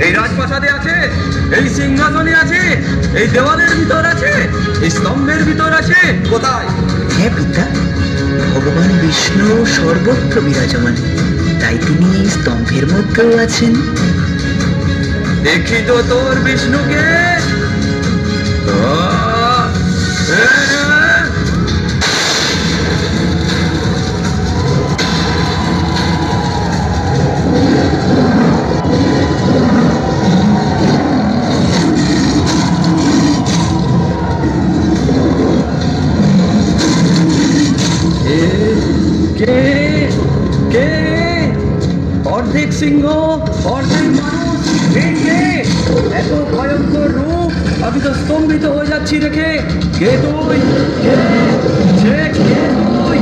এই রাজপ্রাসাদে আছে, এই সিংহাসনে আছে, এই দেওয়ালের ভিতর আছে, এই স্তম্ভের ভিতর আছে, কোথায়? হ্যাঁ পিতা, ভগবান বিষ্ণু সর্বত্র বিরাজমান, তাই তিনি স্তম্ভের মধ্যেও আছেন। দেখি তো তোর বিষ্ণুকে। অর্ধেক সিংহ অর্ধেক মানুষ, এত ভয়ঙ্কর রূপ, আমি তো স্তম্ভিত হয়ে যাচ্ছি দেখে। কে তুই? কে তুই?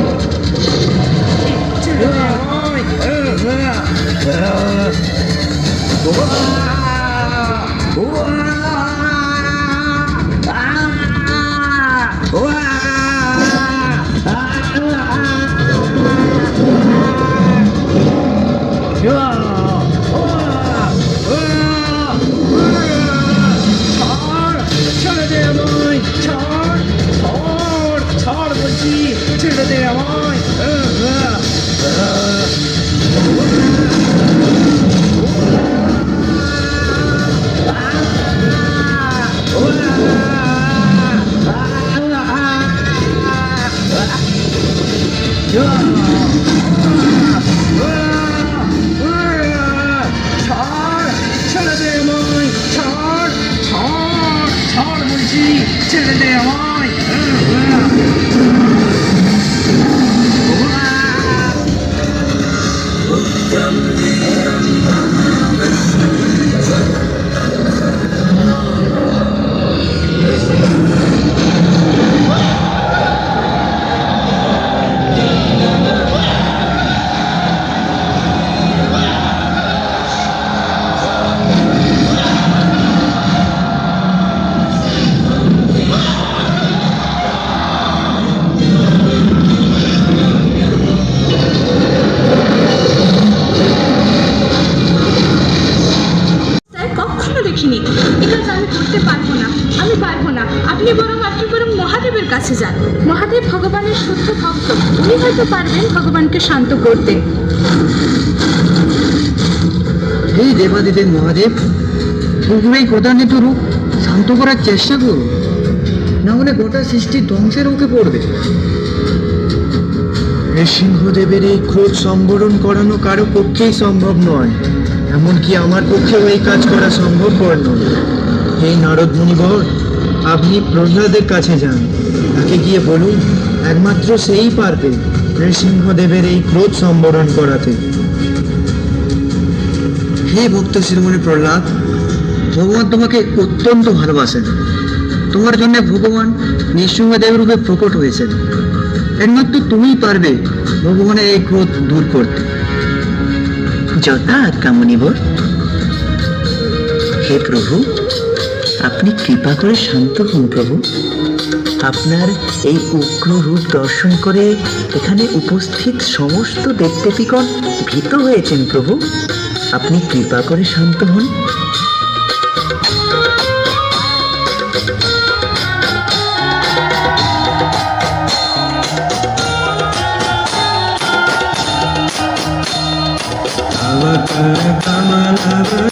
ছেড়ে দে আমায়। ছেড়ে দে আমায়, ছাড় বলছি, ছেড়ে দে আমায়। দেখিনি, এটা আমি করতে পারবো না। আপনি বরং মহাদেবের কাছে যান। মহাদেব ভগবানের শুদ্ধ ভক্ত, উনি হয়তো পারবেন ভগবানকে শান্ত করতে। হে দেবাদিদেব মহাদেব, প্রভুর এই ক্রোধান্বিত রূপ শান্ত করার চেষ্টা করুন, না হলে গোটা সৃষ্টি ধ্বংসের মুখে পড়বে। নৃসিংহদেবের এই ক্রোধ সম্বরণ করানো কারো পক্ষেই সম্ভব নয়, এমনকি আমার পক্ষেও এই কাজ করা সম্ভবপর নয়। এই নারদ মুনিবর, আপনি প্রহ্লাদের কাছে যান, তাকে গিয়ে বলুন একমাত্র সেই পারবে নৃসিংহদেবের এই ক্রোধ সম্বরণ করাতে। হে ভক্ত শিরোমণি প্রহ্লাদ, ভগবান তোমাকে অত্যন্ত ভালোবাসেন। তোমার জন্য ভগবান নৃসিংহদেব রূপে প্রকট হয়েছেন। একমাত্র তুমিই পারবে ভগবানের এই ক্রোধ দূর করতে। যথা আজ্ঞা মুনিবর। হে প্রভু, আপনি কৃপা করে শান্ত হন প্রভু। আপনার এই উগ্র রূপ দর্শন করে এখানে উপস্থিত সমস্ত দেবদেবীগণ ভীত হয়েছেন প্রভু। আপনি কৃপা করে শান্ত হন। কমল